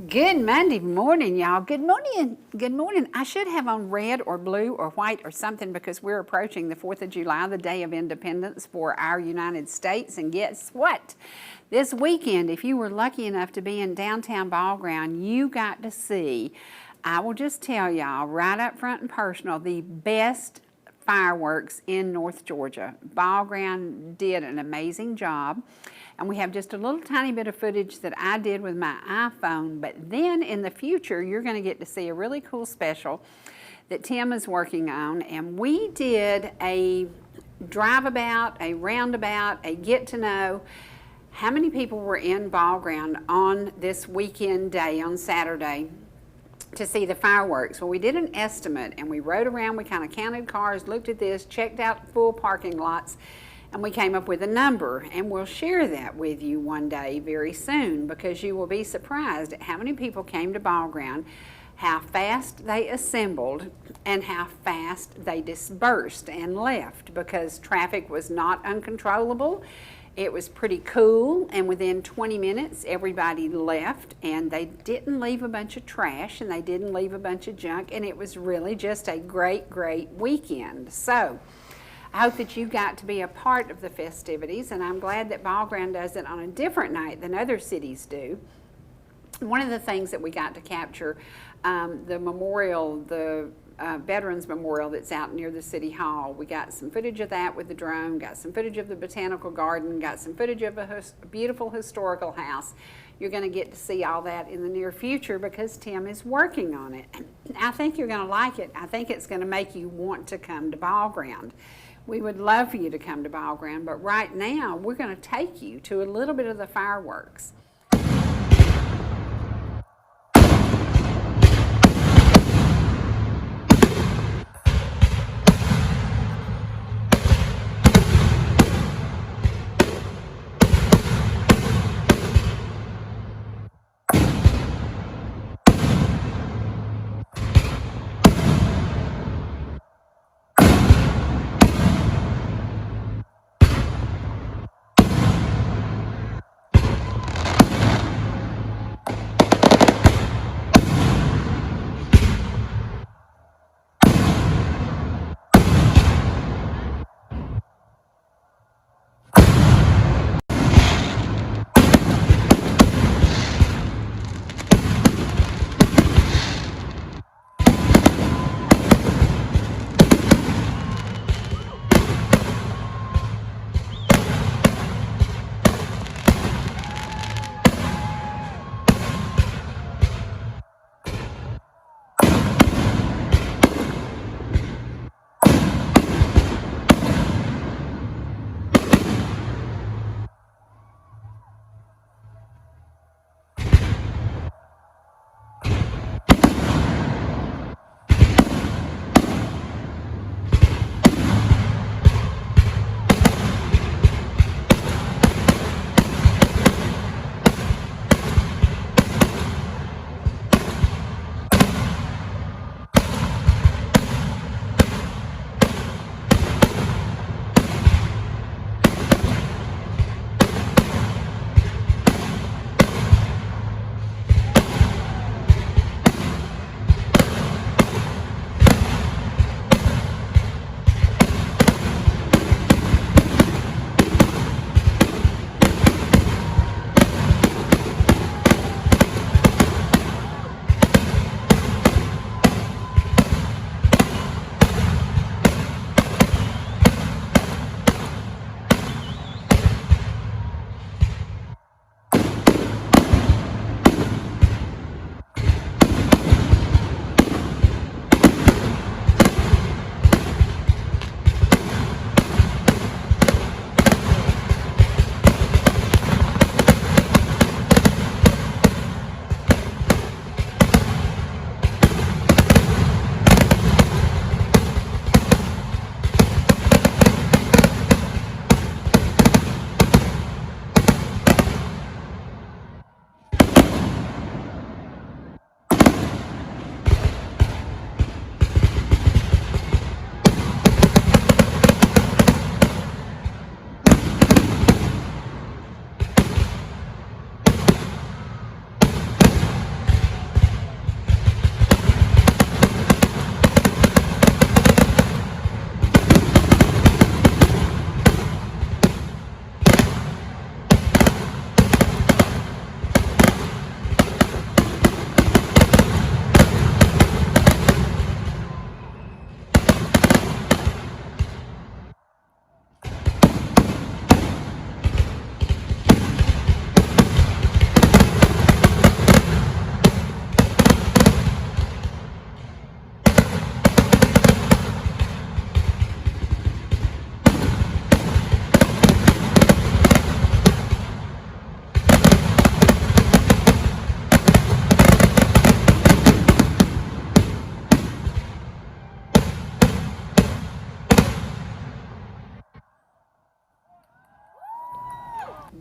Good Monday morning, y'all. Good morning. Good morning. I should have on red or blue or white or something because we're approaching the 4th of July, the Day of Independence for our United States. And guess what? This weekend, if you were lucky enough to be in downtown Ball Ground, you got to see, I will just tell y'all right up front and personal, the best fireworks in North Georgia. Ball Ground did an amazing job. And we have just a little tiny bit of footage that I did with my iPhone, but then in the future, you're gonna get to see a really cool special that Tim is working on. And we did a drive-about, a roundabout, a get-to-know. How many people were in Ball Ground on this weekend day, on Saturday, to see the fireworks? Well, we did an estimate, and we rode around, we kind of counted cars, looked at this, checked out full parking lots, and we came up with a number, and we'll share that with you one day very soon, because you will be surprised at how many people came to Ball Ground, how fast they assembled, and how fast they dispersed and left, because traffic was not uncontrollable. It was pretty cool, and within 20 minutes everybody left, and they didn't leave a bunch of trash, and they didn't leave a bunch of junk, and it was really just a great, great weekend. So I hope that you got to be a part of the festivities, and I'm glad that Ball Ground does it on a different night than other cities do. One of the things that we got to capture, the memorial, the Veterans Memorial that's out near the City Hall. We got some footage of that with the drone, got some footage of the Botanical Garden, got some footage of a beautiful historical house. You're going to get to see all that in the near future because Tim is working on it. I think you're going to like it. I think it's going to make you want to come to Ball Ground. We would love for you to come to Ball Ground, but right now we're going to take you to a little bit of the fireworks.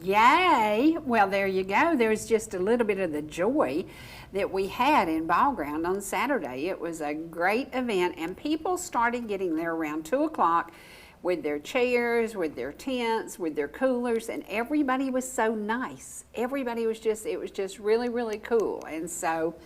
Yay! Well, there you go. There's just a little bit of the joy that we had in Ball Ground on Saturday. It was a great event, and people started getting there around 2 o'clock with their chairs, with their tents, with their coolers, and everybody was so nice. Everybody was it was just really, really cool. And so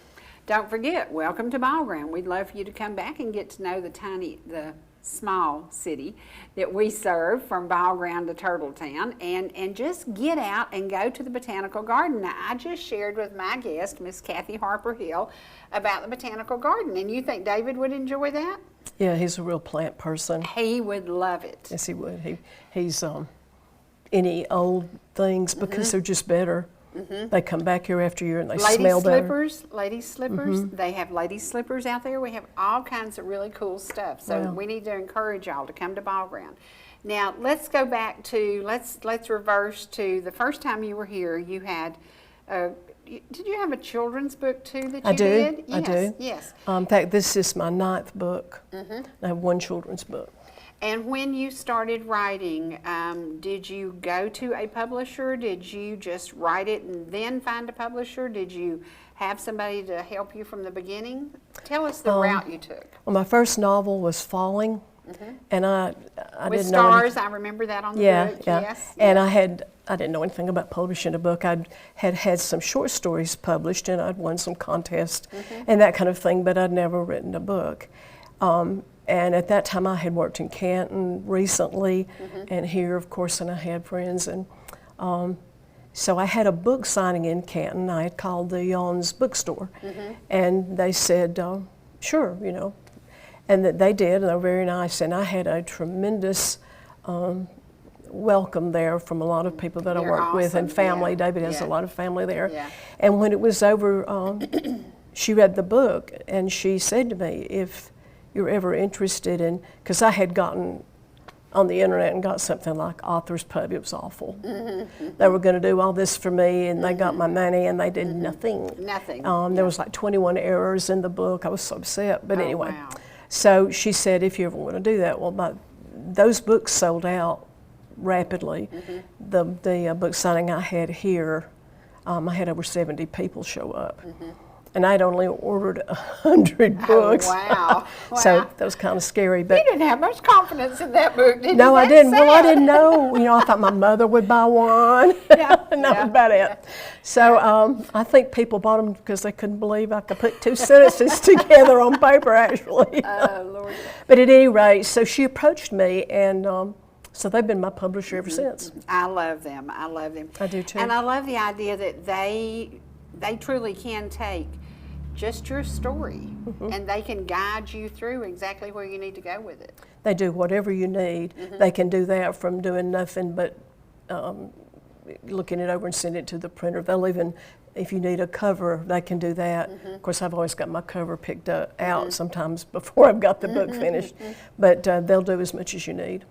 don't forget, welcome to Ball Ground. We'd love for you to come back and get to know the small city that we serve from Ball Ground to Turtletown, and just get out and go to the Botanical Garden. Now, I just shared with my guest, Miss Kathi Harper Hill, about the Botanical Garden, and you think David would enjoy that? Yeah, he's a real plant person. He would love it. Yes, he would. He's any old things because they're just better. They come back year after year and they smell better. Ladies' slippers. They have ladies' slippers out there. We have all kinds of really cool stuff. So we need to encourage y'all to come to Ball Ground. Now let's go back to let's reverse to the first time you were here. You had did you have a children's book too that you did? I do. Yes. In fact, this is my 9th book. I have one children's book. And when you started writing, did you go to a publisher? Did you just write it and then find a publisher? Did you have somebody to help you from the beginning? Tell us the route you took. Well, my first novel was Falling, and I with didn't know stars. I remember that on the book. Yes. And I didn't know anything about publishing a book. I had some short stories published, and I'd won some contests and that kind of thing, but I'd never written a book. And at that time, I had worked in Canton recently, and here, of course, and I had friends. And so I had a book signing in Canton. I had called the Yon's bookstore, and they said, sure, and that they did, and they were very nice. And I had a tremendous welcome there from a lot of people that I worked with, and family. David has a lot of family there. Yeah. And when it was over, she read the book, and she said to me, if you're ever interested in, because I had gotten on the internet and got something like Author's Pub. It was awful. They were going to do all this for me, and they got my money, and they did nothing. Nothing. There was like 21 errors in the book. I was so upset. But anyway, so she said, if you ever want to do that, well, those books sold out rapidly. The book signing I had here, I had over 70 people show up. And I'd only ordered 100 books. Oh, wow. So that was kind of scary. But you didn't have much confidence in that book, did you? No, I didn't. Well, I didn't know. I thought my mother would buy one. And that was about it. So I think people bought them because they couldn't believe I could put 2 sentences together on paper, actually. Oh, Lord. But at any rate, so she approached me, and so they've been my publisher ever since. I love them. I love them. I do too. And I love the idea that they truly can take just your story, and they can guide you through exactly where you need to go with it. They do whatever you need. They can do that from doing nothing but looking it over and send it to the printer. They'll even, if you need a cover, they can do that. Of course, I've always got my cover picked out sometimes before I've got the book finished, but they'll do as much as you need.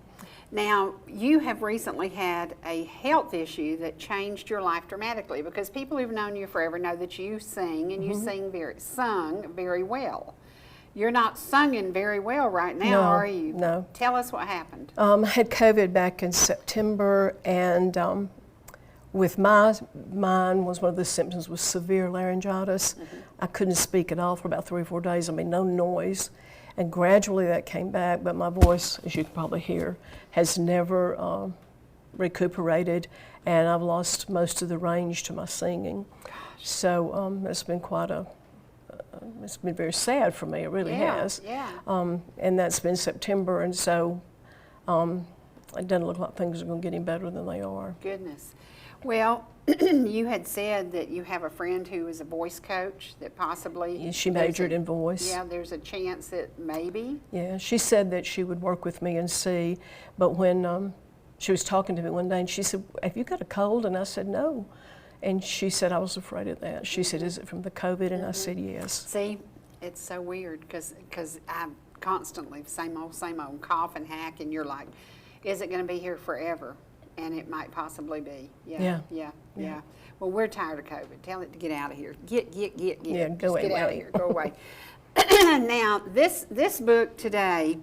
Now, you have recently had a health issue that changed your life dramatically, because people who've known you forever know that you sing, and you sung very well. You're not singing very well right now, are you? No. Tell us what happened. I had COVID back in September, and with mine was one of the symptoms was severe laryngitis. I couldn't speak at all for about 3 or 4 days. I mean, no noise. And gradually that came back, but my voice, as you can probably hear, has never recuperated, and I've lost most of the range to my singing. Gosh. So it's been it's been very sad for me, it really has. Yeah. And that's been September, and so it doesn't look like things are going to get any better than they are. Goodness. Well, you had said that you have a friend who is a voice coach that possibly... Yeah, she majored in voice. Yeah, there's a chance that maybe... Yeah, she said that she would work with me and see, but when she was talking to me one day, and she said, have you got a cold? And I said, no. And she said, I was afraid of that. She said, is it from the COVID? And I said, yes. See, it's so weird, because I'm constantly same old, cough and hack, and you're like, is it going to be here forever? And it might possibly be. Yeah. Well, we're tired of COVID. Tell it to get out of here. Get. Yeah, go away. Get out of here. Go away. Now, this book today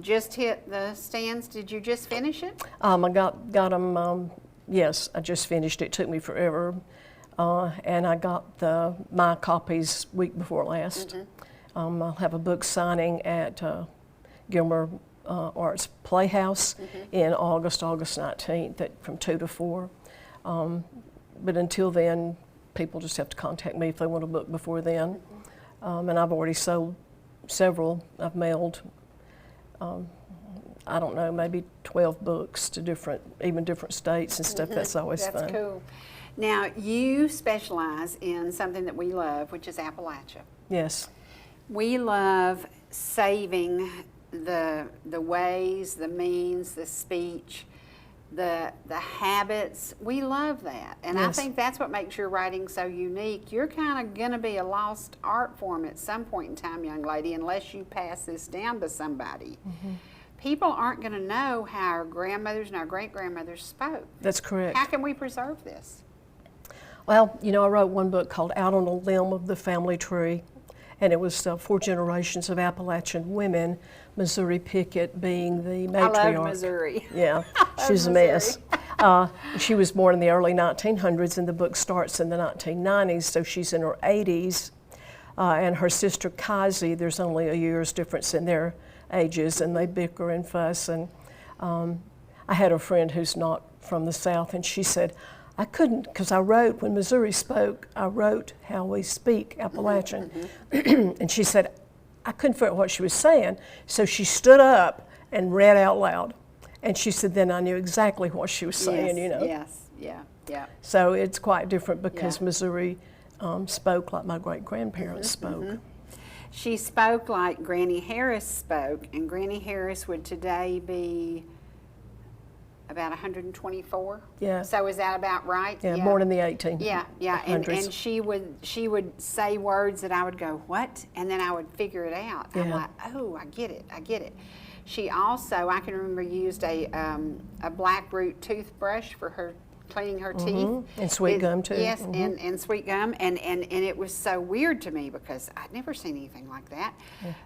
just hit the stands. Did you just finish it? I got them Yes, I just finished it. It took me forever. And I got my copies week before last. I'll have a book signing at Gilmer Arts Playhouse in August 19th from 2 to 4. But until then, people just have to contact me if they want a book before then. And I've already sold several. I've mailed, I don't know, maybe 12 books to different states and stuff. That's always fun. That's cool. Now, you specialize in something that we love, which is Appalachia. Yes. We love saving the ways, the means, the speech, the habits. We love that. And Yes. I think that's what makes your writing so unique. You're kind of going to be a lost art form at some point in time, young lady, unless you pass this down to somebody. People aren't going to know how our grandmothers and our great-grandmothers spoke. That's correct. How can we preserve this? Well, you know, I wrote one book called Out on a Limb of the Family Tree, and it was 4 generations of Appalachian women, Missouri Pickett being the matriarch. I love Missouri. Yeah, she was a mess. She was born in the early 1900s, and the book starts in the 1990s, so she's in her 80s. And her sister Kathi, there's only a year's difference in their ages, and they bicker and fuss. And I had a friend who's not from the South, and she said, I couldn't, because I wrote, when Missouri spoke, I wrote how we speak Appalachian. And she said, I couldn't figure out what she was saying, so she stood up and read out loud. And she said, then I knew exactly what she was saying, you know. Yes, yeah. So it's quite different because Missouri spoke like my great-grandparents spoke. She spoke like Granny Harris spoke, and Granny Harris would today be about 124. Yeah. So is that about right? Yeah, born in the 1800s. Yeah. And she would say words that I would go, what? And then I would figure it out. I'm like, oh, I get it. She also, I can remember, used a black root toothbrush for her cleaning her teeth. And sweet gum too. Yes, and sweet gum. And it was so weird to me because I'd never seen anything like that.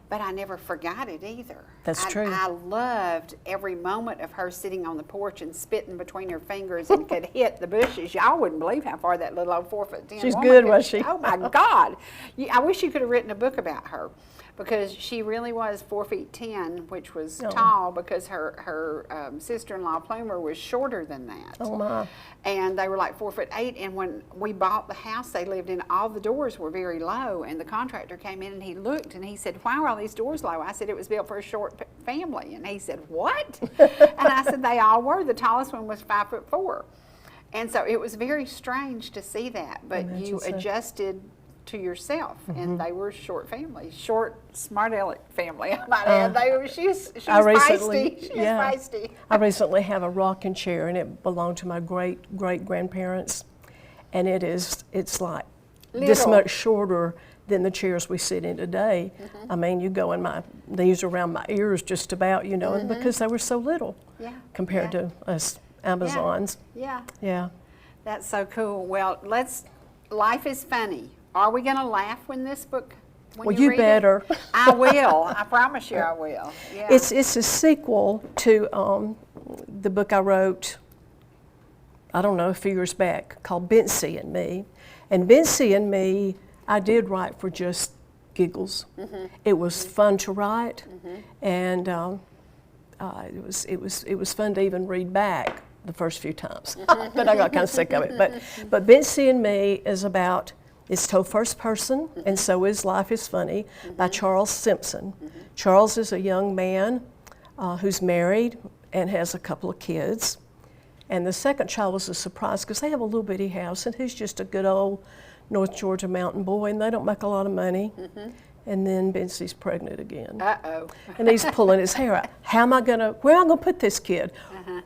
But I never forgot it either. That's true. I loved every moment of her sitting on the porch and spitting between her fingers and could hit the bushes. Y'all wouldn't believe how far that little old 4'10" She's woman good, could. was she? Oh my God. I wish you could have written a book about her, because she really was 4'10", which was tall, because her sister-in-law Plumer was shorter than that. Oh my. And they were like 4'8", and when we bought the house they lived in, all the doors were very low, and the contractor came in and he looked and he said, why are all these doors low? I said, it was built for a short family. And he said, what? And I said, they all were. The tallest one was 5'4". And so it was very strange to see that, but you adjusted to yourself, and they were short family, short, smart aleck family. I might add. She was feisty. She was feisty. I recently have a rocking chair, and it belonged to my great grandparents, and it's like this much shorter than the chairs we sit in today. I mean, you go in my knees around my ears just about, you know, because they were so little compared to us Amazons. Yeah. That's so cool. Well, life is funny. Are we going to laugh when this book, when you read better. It? I will. I promise you I will. Yeah. It's a sequel to the book I wrote, I don't know, a few years back, called Betsy and Me. And Betsy and Me, I did write for just giggles. It was fun to write, and it was fun to even read back the first few times. But I got kind of sick of it. But Betsy and Me is about, it's told first person, and so is Life is Funny, by Charles Simpson. Charles is a young man who's married and has a couple of kids. And the second child was a surprise because they have a little bitty house, and he's just a good old North Georgia mountain boy, and they don't make a lot of money. And then Betsy's pregnant again. Uh-oh. And he's pulling his hair out. Where am I gonna put this kid?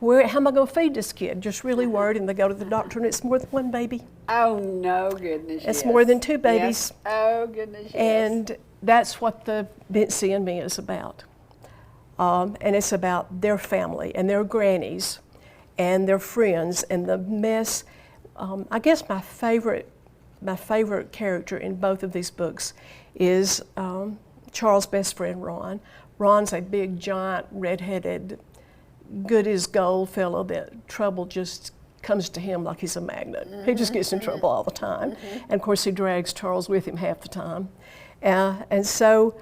How am I gonna feed this kid? Just really worried, and they go to the doctor, and it's more than one baby. Oh, no, goodness, It's more than 2 babies. Yes. Oh, goodness, yes. And that's what the Betsy and Me is about. And it's about their family and their grannies and their friends and the mess. I guess my favorite character in both of these books is Charles' best friend, Ron. Ron's a big, giant, red-headed, good as gold fellow that trouble just comes to him like he's a magnet. He just gets in trouble all the time. And of course he drags Charles with him half the time. And so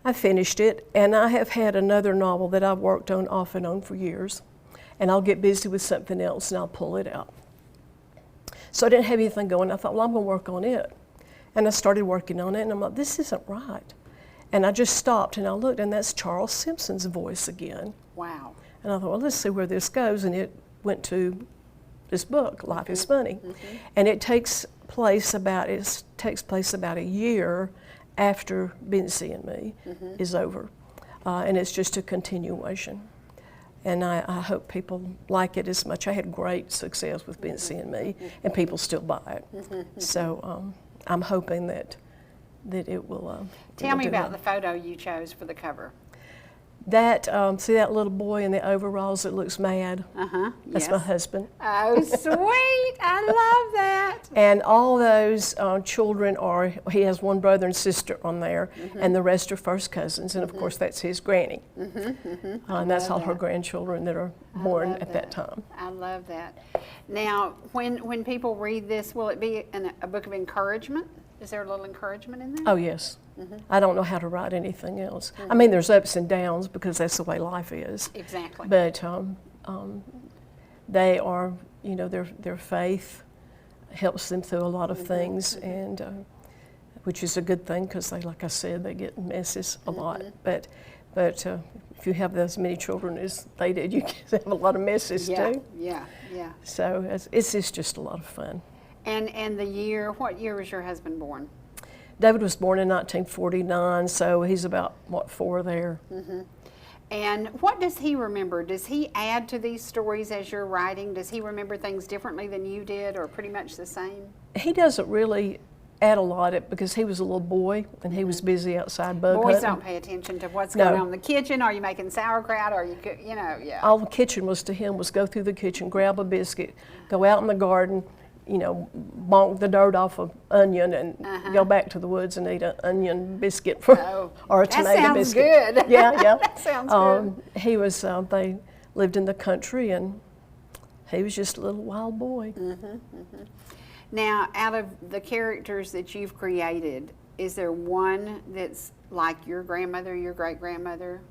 I finished it, and I have had another novel that I've worked on off and on for years. And I'll get busy with something else and I'll pull it out. So I didn't have anything going. I thought, well, I'm going to work on it. And I started working on it, and I'm like, this isn't right. And I just stopped and I looked, and that's Charles Simpson's voice again. Wow. And I thought, well, let's see where this goes. And it went to this book, Life is Funny. And it takes place about a year after Betsy and Me is over. And it's just a continuation. And I hope people like it as much. I had great success with Betsy and Me, and people still buy it. So I'm hoping that it will. Tell me about the photo you chose for the cover. That see that little boy in the overalls that looks mad? That's yes. my husband. Oh, sweet! I love that. And all those children are. He has one brother and sister on there, and the rest are first cousins. And of course, that's his granny. And that's all her grandchildren that are born at that time. I love that. Now, when people read this, will it be a book of encouragement? Is there a little encouragement in there? Oh yes. I don't know how to write anything else. I mean, there's ups and downs because that's the way life is. Exactly. But they are, you know, their faith helps them through a lot of things, and which is a good thing because they, like I said, they get messes a lot. But if you have as many children as they did, you can have a lot of messes too. Yeah. So it's just a lot of fun. And the year, what year was your husband born? David was born in 1949, so he's about, 4 there. And what does he remember? Does he add to these stories as you're writing? Does he remember things differently than you did, or pretty much the same? He doesn't really add a lot because he was a little boy and he was busy outside bug Boys hunting. don't pay attention to what's going on in the kitchen. Are you making sauerkraut? Are you, All the kitchen was to him was go through the kitchen, grab a biscuit, go out in the garden, bonk the dirt off an onion and go back to the woods and eat an onion biscuit or a tomato biscuit. That sounds good. Yeah. That sounds good. He was, they lived in the country, and he was just a little wild boy. Now, out of the characters that you've created, is there one that's like your grandmother, your great-grandmother?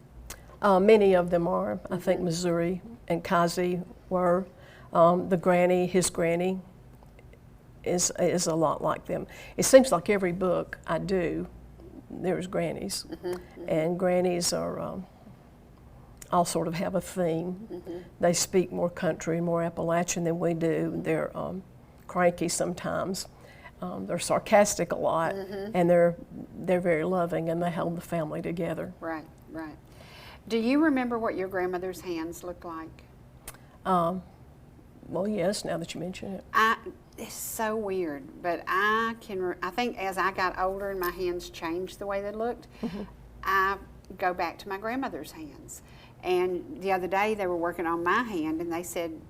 Many of them are. I think Missouri and Kathi were. The granny, his granny, is a lot like them. It seems like every book I do, there's grannies. And grannies are, all sort of have a theme. They speak more country, more Appalachian than we do. They're cranky sometimes. They're sarcastic a lot, and they're very loving, and they hold the family together. Right. Do you remember what your grandmother's hands looked like? Well, yes, now that you mention it. It's so weird, but I think as I got older and my hands changed the way they looked, I go back to my grandmother's hands. And the other day they were working on my hand, and they said,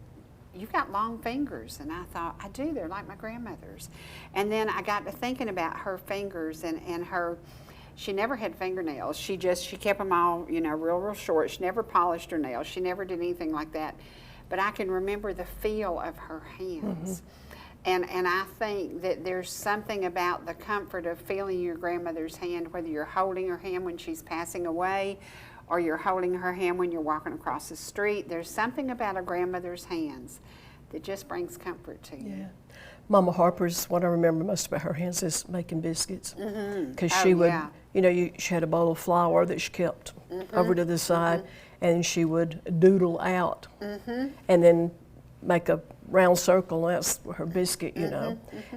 "You've got long fingers." And I thought, I do, they're like my grandmother's. And then I got to thinking about her fingers and her, she never had fingernails. She kept them all, real short. She never polished her nails. She never did anything like that. But I can remember the feel of her hands. And I think that there's something about the comfort of feeling your grandmother's hand, whether you're holding her hand when she's passing away or you're holding her hand when you're walking across the street. There's something about a grandmother's hands that just brings comfort to you. Yeah. Mama Harper's, what I remember most about her hands is making biscuits. Because she would, she had a bowl of flour that she kept over to the side, and she would doodle out and then make a round circle, and that's her biscuit,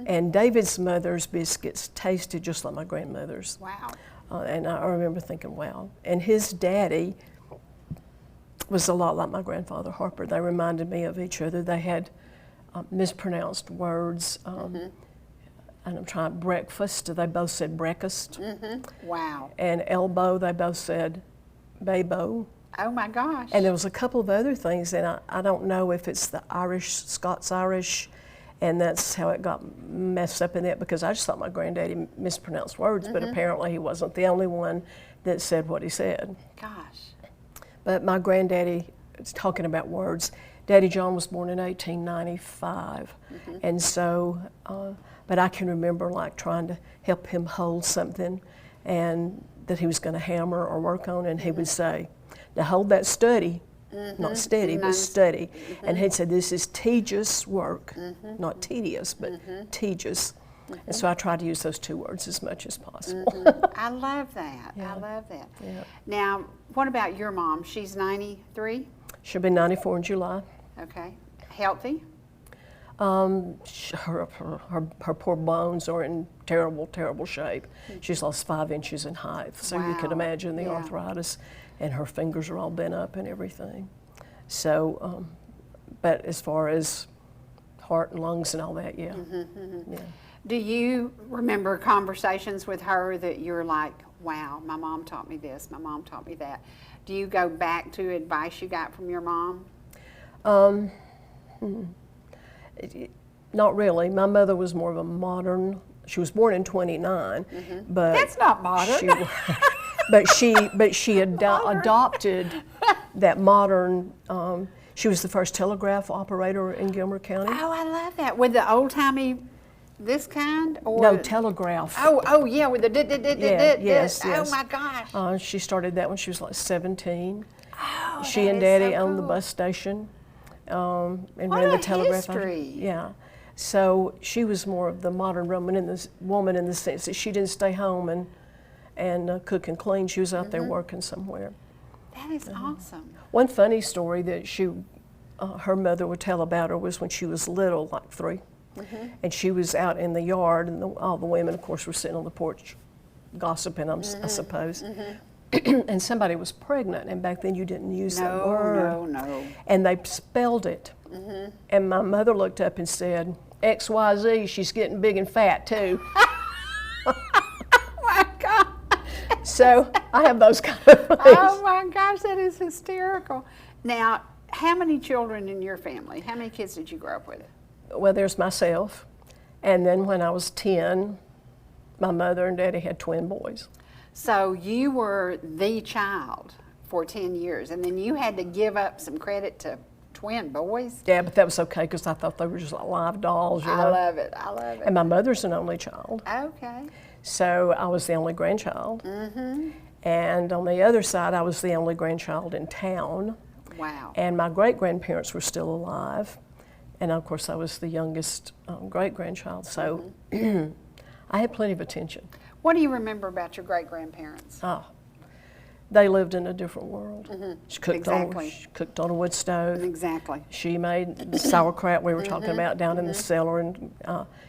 And David's mother's biscuits tasted just like my grandmother's. Wow. And I remember thinking, wow. And his daddy was a lot like my grandfather, Harper. They reminded me of each other. They had mispronounced words. And I'm trying, breakfast, they both said breakfast. Wow. And elbow, they both said babo. Oh my gosh. And there was a couple of other things, and I don't know if it's the Irish, Scots-Irish, and that's how it got messed up in it, because I just thought my granddaddy mispronounced words, but apparently he wasn't the only one that said what he said. Gosh. But my granddaddy, talking about words, Daddy John was born in 1895, and so, but I can remember like trying to help him hold something, and that he was going to hammer or work on, and he would say, "Now hold that steady." Not steady, but steady. And he'd say, "This is tedious work," not tedious, but tedious. And so I try to use those two words as much as possible. I love that. Yeah. I love that. Yeah. Now, what about your mom? She's 93? She'll be 94 in July. Okay. Healthy? Her poor bones are in terrible, terrible shape. She's lost 5 inches in height, so you can Wow. imagine the Yeah. arthritis, and her fingers are all bent up and everything. So, but as far as heart and lungs and all that, yeah. Yeah. Do you remember conversations with her that you're like, wow, my mom taught me this, my mom taught me that? Do you go back to advice you got from your mom? Not really. My mother was more of a modern. She was born in 29, but That's not modern. but she adopted that modern. She was the first telegraph operator in Gilmer County. Oh, I love that. With the old-timey, this kind? Or No, telegraph. Oh, yeah, with the Yes. Oh, my gosh. She started that when she was like 17. Oh, She and that is Daddy so owned the cool. bus station and What ran a the telegraph. history. Yeah. So she was more of the modern woman in the sense that she didn't stay home and cook and clean. She was out there working somewhere. That is awesome. One funny story that her mother would tell about her was when she was little, like 3, and she was out in the yard, and all the women, of course, were sitting on the porch gossiping, I suppose. And somebody was pregnant, and back then you didn't use that word. No. And they spelled it. And my mother looked up and said, "XYZ, she's getting big and fat too." Oh, my God. So I have those kind of things. Oh, my gosh, that is hysterical. Now, how many children in your family? How many kids did you grow up with? Well, there's myself. And then when I was 10, my mother and Daddy had twin boys. So you were the child for 10 years, and then you had to give up some credit to twin boys? Yeah, but that was okay because I thought they were just like live dolls, you know. I love it. I love it. And my mother's an only child. Okay. So I was the only grandchild. And on the other side, I was the only grandchild in town. Wow. And my great-grandparents were still alive. And of course, I was the youngest great-grandchild. So I had plenty of attention. What do you remember about your great-grandparents? Oh, they lived in a different world. She cooked on a wood stove. Exactly. She made the sauerkraut we were talking about down in the cellar, and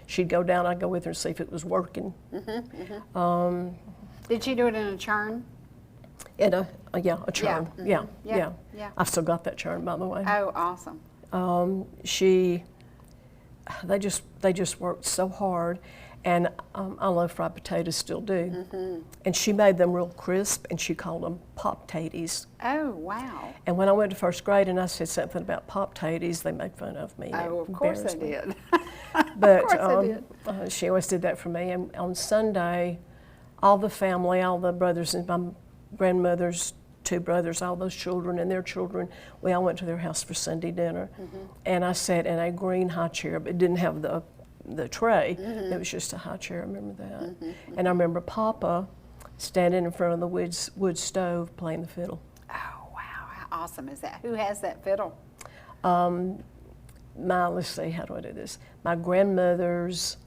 she'd go down. I'd go with her and see if it was working. Did she do it in a churn? In a churn. Yeah. Yeah. I've still got that churn, by the way. Oh, awesome. They just worked so hard, and I love fried potatoes, still do. And she made them real crisp, and she called them pop-taties. Oh, wow. And when I went to first grade and I said something about pop-taties, they made fun of me. Oh, of course they embarrassed me. did. But Of course they did. she always did that for me. And on Sunday, all the family, all the brothers and my grandmother's 2 brothers, all those children and their children, we all went to their house for Sunday dinner. And I sat in a green high chair, but it didn't have the tray. It was just a high chair, I remember that. And I remember Papa standing in front of the wood stove playing the fiddle. Oh, wow. How awesome is that? Who has that fiddle? Let's see, how do I do this? My grandmother's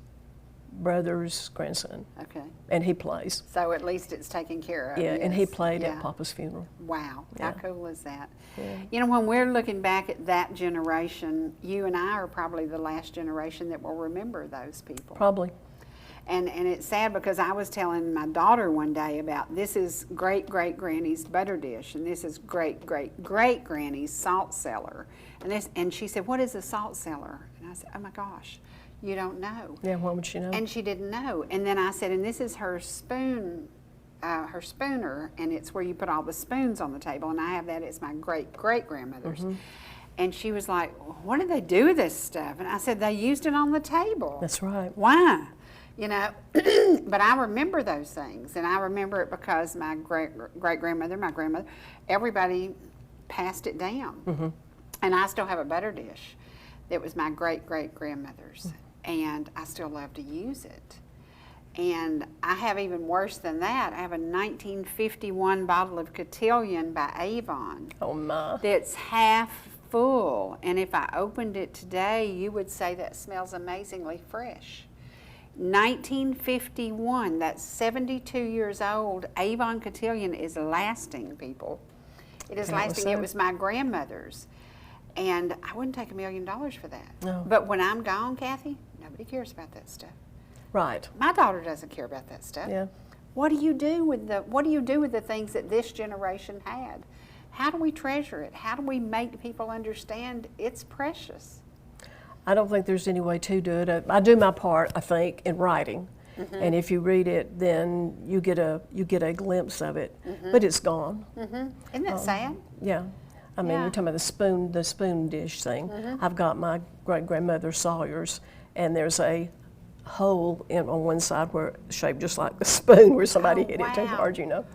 brother's grandson. Okay. And he plays. So at least it's taken care of. Yeah, and he yes. played Yeah. at Papa's funeral. Wow, Yeah. how cool is that? Yeah. You know, when we're looking back at that generation, you and I are probably the last generation that will remember those people. Probably. And it's sad because I was telling my daughter one day about this is great-great-granny's butter dish, and this is great-great-great-granny's salt cellar. And she said, "What is a salt cellar?" And I said, "Oh my gosh, you don't know." Yeah, why would she know? And she didn't know. And then I said, "And this is her spoon, her spooner, and it's where you put all the spoons on the table. And I have that. It's my great-great-grandmother's." And she was like, "What do they do with this stuff?" And I said, "They used it on the table." That's right. Why? You know, but I remember those things, and I remember it because my great-grandmother, my grandmother, everybody passed it down. And I still have a butter dish that was my great-great-grandmother's, and I still love to use it. And I have even worse than that. I have a 1951 bottle of Cotillion by Avon. Oh my. That's half full, and if I opened it today, you would say that smells amazingly fresh. 1951, that's 72 years old. Avon Cotillion is lasting, people. It is lasting. It was my grandmother's. And I wouldn't take $1 million for that. No. But when I'm gone, Kathy, nobody cares about that stuff. Right. My daughter doesn't care about that stuff. Yeah. What do you do with the things that this generation had? How do we treasure it? How do we make people understand it's precious? I don't think there's any way to do it. I do my part, I think, in writing. And if you read it, then you get a glimpse of it. But it's gone. Isn't that sad? Yeah. I mean, you're talking about the spoon dish thing. I've got my great-grandmother Sawyer's, and there's a hole on one side where it's shaped just like the spoon where somebody hit it too hard, you know.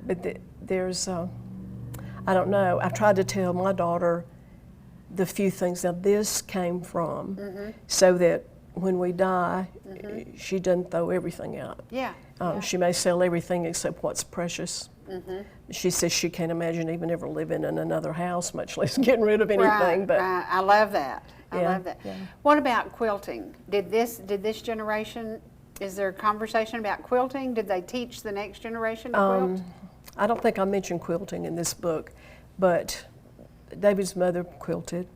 But there's, I don't know. I tried to tell my daughter the few things that this came from, so that when we die, she doesn't throw everything out. Yeah. She may sell everything except what's precious. She says she can't imagine even ever living in another house, much less getting rid of anything. Right, but right. I love that. I love that. Yeah. What about quilting? Did this generation? Is there a conversation about quilting? Did they teach the next generation to quilt? I don't think I mentioned quilting in this book, but David's mother quilted.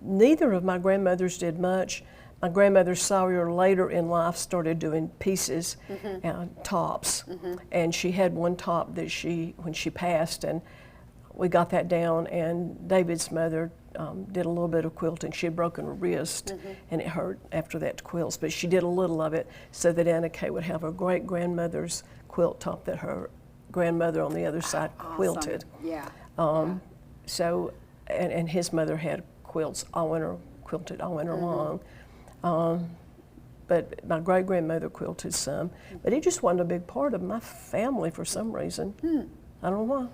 Neither of my grandmothers did much. My grandmother Sawyer later in life started doing pieces, tops, and she had one top that when she passed, and we got that down, and David's mother did a little bit of quilting. She had broken her wrist, and it hurt after that to quilt, but she did a little of it so that Anna Kay would have her great-grandmother's quilt top that her grandmother on the other side quilted. Yeah. So, and his mother had quilts all winter, quilted all winter long. But my great-grandmother quilted some, but it just wasn't a big part of my family for some reason. I don't know why.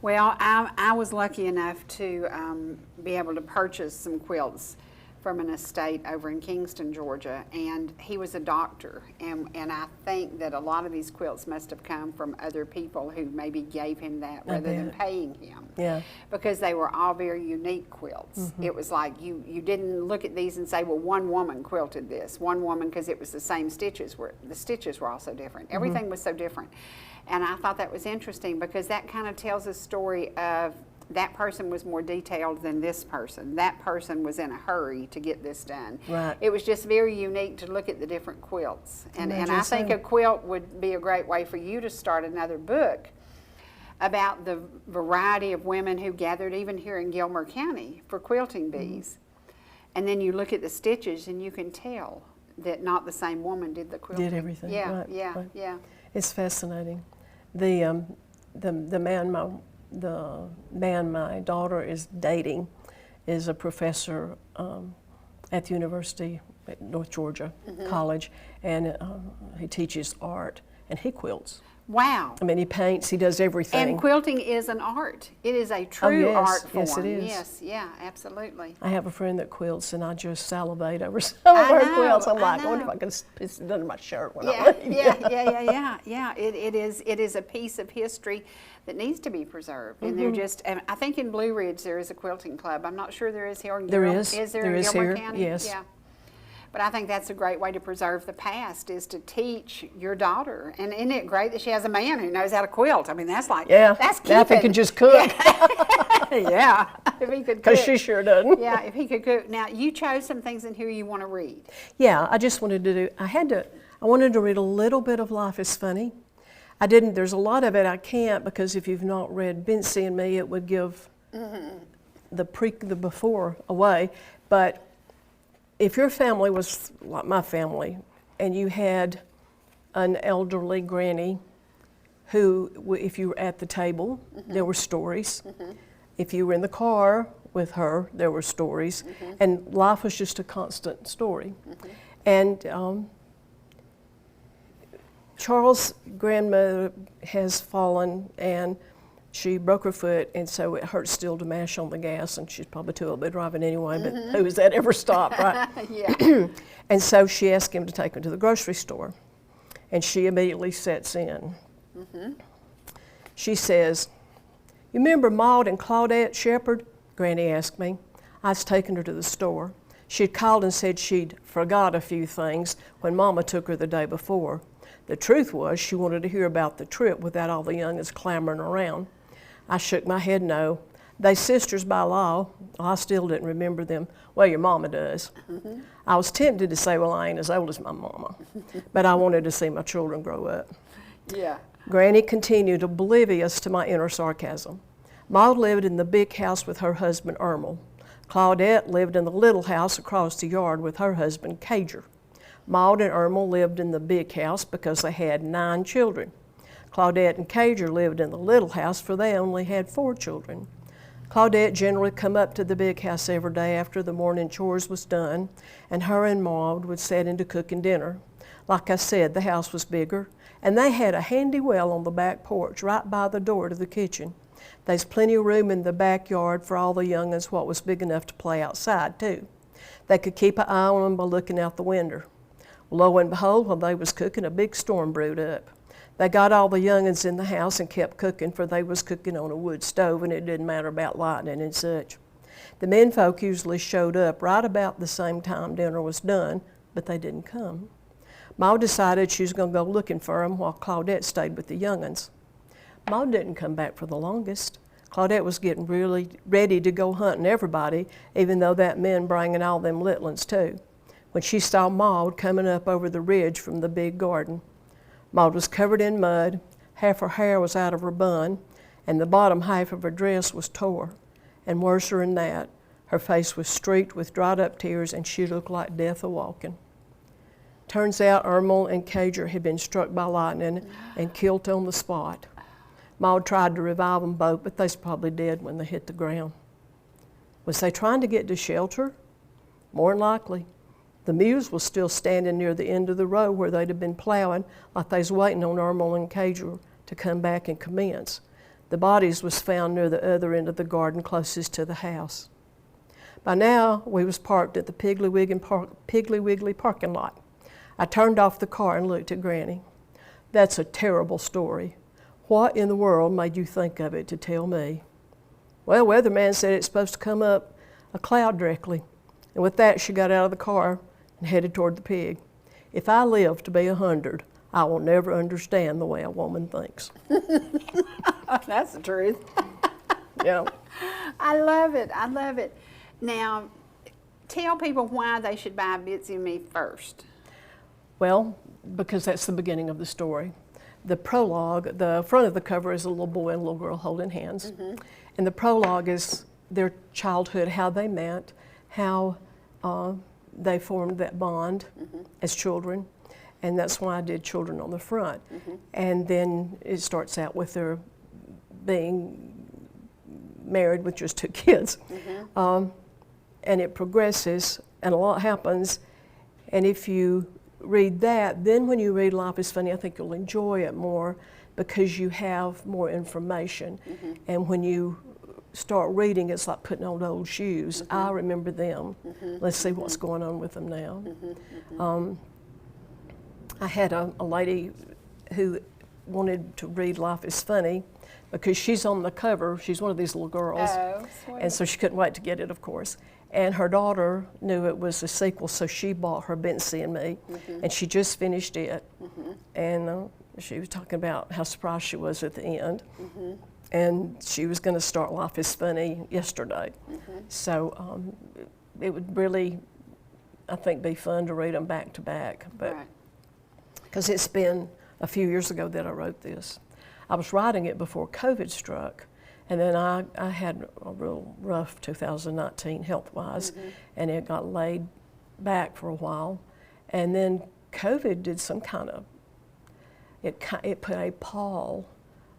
Well, I was lucky enough to be able to purchase some quilts from an estate over in Kingston, Georgia, and he was a doctor, and I think that a lot of these quilts must have come from other people who maybe gave him that rather than paying him. Yeah. Because they were all very unique quilts. It was like you didn't look at these and say, well, one woman quilted this. One woman, because it was the same stitches, the stitches were also different. Everything was so different. And I thought that was interesting because that kind of tells a story of that person was more detailed than this person. That person was in a hurry to get this done. Right. It was just very unique to look at the different quilts. And I think a quilt would be a great way for you to start another book about the variety of women who gathered even here in Gilmer County for quilting bees. And then you look at the stitches and you can tell that not the same woman did the quilting. Did everything. Yeah, right, yeah, right. yeah. It's fascinating. The man my daughter is dating is a professor at the University at North Georgia College, and he teaches art, and he quilts. Wow. I mean, he paints, he does everything. And quilting is an art. It is a true art form. Yes, it is. Yes, yeah, absolutely. I have a friend that quilts, and I just salivate over some of her quilts. I'm like, I wonder if I could piece it under my shirt when I leave. Yeah. It is a piece of history that needs to be preserved. And they're just, and I think in Blue Ridge there is a quilting club. I'm not sure there is here in Gilmer. Is there in Gilmer County? Yes. Yeah. But I think that's a great way to preserve the past, is to teach your daughter. And isn't it great that she has a man who knows how to quilt? I mean, that's like, that's keeping. Now if he could just cook. Yeah, if he could cook. Because she sure doesn't. Yeah, if he could cook. Now, you chose some things in here you want to read. Yeah, I just wanted to do, I wanted to read a little bit of Life is Funny. I didn't, there's a lot of it I can't, because if you've not read Betsy and Me, it would give the before away. But if your family was like my family, and you had an elderly granny who, if you were at the table, there were stories. If you were in the car with her, there were stories. And life was just a constant story. And Charles' grandmother has fallen, and she broke her foot, and so it hurts still to mash on the gas, and she's probably too old to be driving anyway, but who has that ever stopped, right? Yeah. And so she asked him to take her to the grocery store, and she immediately sets in. She says, "You remember Maud and Claudette Shepherd?" Granny asked me. I was taking her to the store. She'd called and said she'd forgot a few things when Mama took her the day before. The truth was she wanted to hear about the trip without all the young'uns clamoring around. I shook my head no. They sisters by law. I still didn't remember them. Well, your mama does. I was tempted to say, well, I ain't as old as my mama, but I wanted to see my children grow up. Yeah. Granny continued, oblivious to my inner sarcasm. Maud lived in the big house with her husband, Ermel. Claudette lived in the little house across the yard with her husband, Kiker. Maud and Ermel lived in the big house because they had 9 children. Claudette and Kiker lived in the little house for they only had 4 children. Claudette generally come up to the big house every day after the morning chores was done, and her and Maud would set into cooking dinner. Like I said, the house was bigger, and they had a handy well on the back porch right by the door to the kitchen. There's plenty of room in the backyard for all the young'uns what was big enough to play outside too. They could keep an eye on them by looking out the window. Lo and behold, while they was cooking, a big storm brewed up. They got all the young'uns in the house and kept cooking, for they was cooking on a wood stove and it didn't matter about lightning and such. The men folk usually showed up right about the same time dinner was done, but they didn't come. Maud decided she was going to go looking for them while Claudette stayed with the young'uns. Maud didn't come back for the longest. Claudette was getting really ready to go hunting everybody, even though that meant bringing all them little ones too, when she saw Maud coming up over the ridge from the big garden. Maud was covered in mud, half her hair was out of her bun, and the bottom half of her dress was tore. And worse than that, her face was streaked with dried up tears and she looked like death a-walking. Turns out Ermel and Kiker had been struck by lightning and killed on the spot. Maud tried to revive them both, but they was probably dead when they hit the ground. Was they trying to get to shelter? More than likely. The mules was still standing near the end of the row where they'd have been plowing, like they was waiting on Ermel and Kiker to come back and commence. The bodies was found near the other end of the garden closest to the house. By now, we was parked at the Piggly Wiggly parking lot. I turned off the car and looked at Granny. That's a terrible story. What in the world made you think of it to tell me? Well, weatherman said it's supposed to come up a cloud directly. And with that, she got out of the car and headed toward the pig. If I live to be 100, I will never understand the way a woman thinks. That's the truth. Yeah. I love it. I love it. Now, tell people why they should buy Bitsy and Me first. Well, because that's the beginning of the story. The prologue, the front of the cover is a little boy and a little girl holding hands. And the prologue is their childhood, how they met, how they formed that bond as children. And that's why I did children on the front. And then it starts out with their being married with just 2 kids. And it progresses and a lot happens. And if you read that, then when you read Life is Funny, I think you'll enjoy it more because you have more information. And when you start reading, it's like putting on old shoes. I remember them. Let's see what's going on with them now. I had a lady who wanted to read Life is Funny because she's on the cover. She's one of these little girls. Oh, sweet. And so she couldn't wait to get it, of course. And her daughter knew it was a sequel, so she bought her Bitsy and Me, and she just finished it. And she was talking about how surprised she was at the end. And she was going to start Life is Funny yesterday. So it would really, I think, be fun to read them back to back. But because it's been a few years ago that I wrote this. I was writing it before COVID struck. And then I had a real rough 2019 health-wise, and it got laid back for a while. And then COVID did some kind of, it put a pall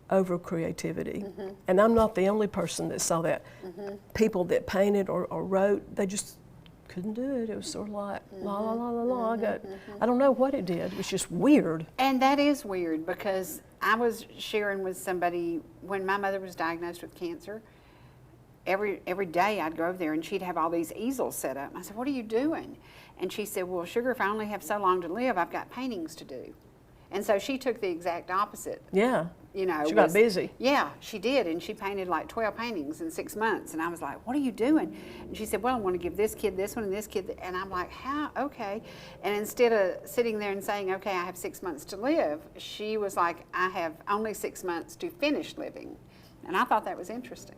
over creativity. And I'm not the only person that saw that. People that painted or wrote, they just couldn't do it. It was sort of like la la la la la. I don't know what it did. It was just weird. And that is weird, because I was sharing with somebody when my mother was diagnosed with cancer. Every day I'd go over there and she'd have all these easels set up. I said, "What are you doing?" And she said, "Well, sugar, if I only have so long to live, I've got paintings to do." And so she took the exact opposite. Yeah. You know, she got busy. Yeah, she did, and she painted like 12 paintings in 6 months. And I was like, "What are you doing?" And she said, "Well, I want to give this kid this one and this kid," and I'm like, "How? Okay." And instead of sitting there and saying, "Okay, I have 6 months to live," she was like, "I have only 6 months to finish living," and I thought that was interesting.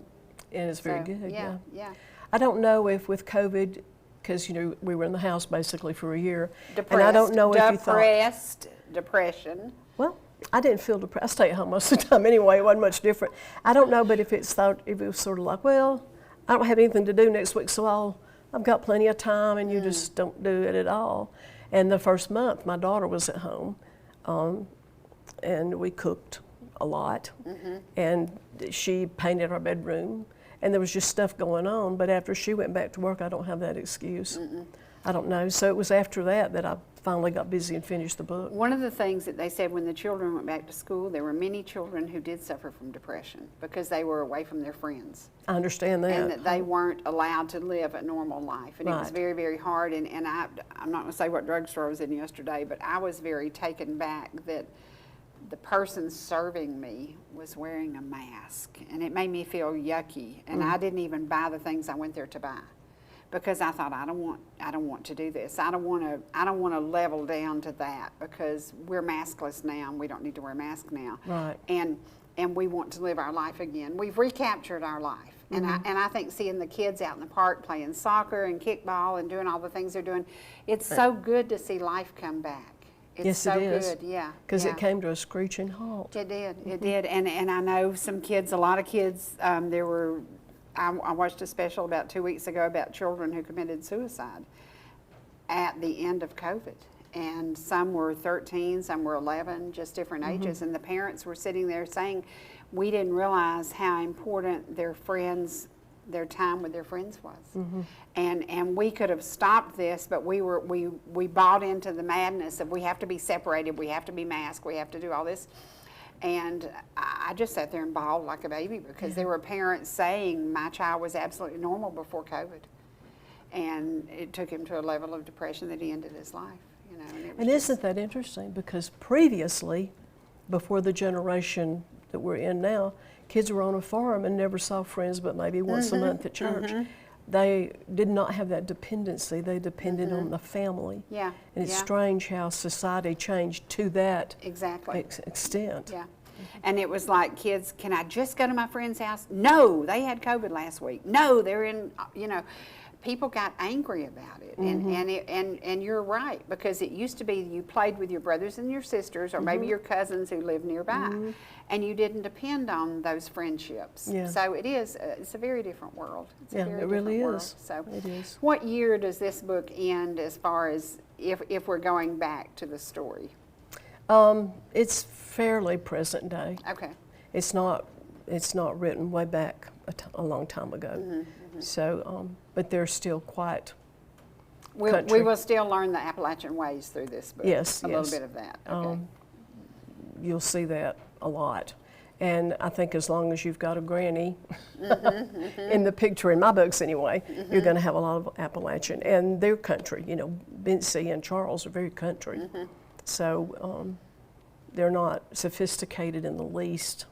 And it's very good. Yeah. I don't know if with COVID, because we were in the house basically for a year, Depressed, and I don't know if you thought depression. Well, I didn't feel depressed. I stayed at home most of the time anyway. It wasn't much different. I don't know, but if it was sort of like, well, I don't have anything to do next week, so I've got plenty of time, and you just don't do it at all. And the first month, my daughter was at home, and we cooked a lot, and she painted our bedroom, and there was just stuff going on. But after she went back to work, I don't have that excuse. I don't know. So it was after that I finally got busy and finished the book. One of the things that they said when the children went back to school, there were many children who did suffer from depression because they were away from their friends. I understand that. And that they weren't allowed to live a normal life. And it was Right. very, very hard. And I'm not going to say what drugstore I was in yesterday, but I was very taken back that the person serving me was wearing a mask. And it made me feel yucky. And I didn't even buy the things I went there to buy, because I thought, I don't want to do this. I don't want to level down to that, because we're maskless now and we don't need to wear a mask now. Right. And we want to live our life again. We've recaptured our life. And I think seeing the kids out in the park playing soccer and kickball and doing all the things they're doing, it's so good to see life come back. It's yes, so it is. good, yeah. Because yeah. it came to a screeching halt. It did, it did. And I know some kids, a lot of kids, I watched a special about 2 weeks ago about children who committed suicide at the end of COVID. And some were 13, some were 11, just different ages. And the parents were sitting there saying, we didn't realize how important their time with their friends was. And we could have stopped this, but we bought into the madness of we have to be separated, we have to be masked, we have to do all this. And I just sat there and bawled like a baby, because there were parents saying my child was absolutely normal before COVID. And it took him to a level of depression that he ended his life. And isn't that interesting? Because previously, before the generation that we're in now, kids were on a farm and never saw friends but maybe once a month at church. They did not have that dependency. They depended on the family. Yeah. And it's strange how society changed to that extent. Yeah. And it was like, kids, can I just go to my friend's house? No, they had COVID last week. No, they're in, people got angry about it. And you're right, because it used to be you played with your brothers and your sisters, or maybe your cousins who lived nearby, and you didn't depend on those friendships. Yeah. So it's a very different world. It really is. So it is. What year does this book end, as far as if we're going back to the story? It's fairly present day. Okay. It's not written way back a long time ago. So, but they're still quite country. We will still learn the Appalachian ways through this book. Yes, a little bit of that. Okay. You'll see that a lot. And I think as long as you've got a granny in the picture, in my books anyway, you're going to have a lot of Appalachian. And their country, Bentsie and Charles are very country. So they're not sophisticated in the least,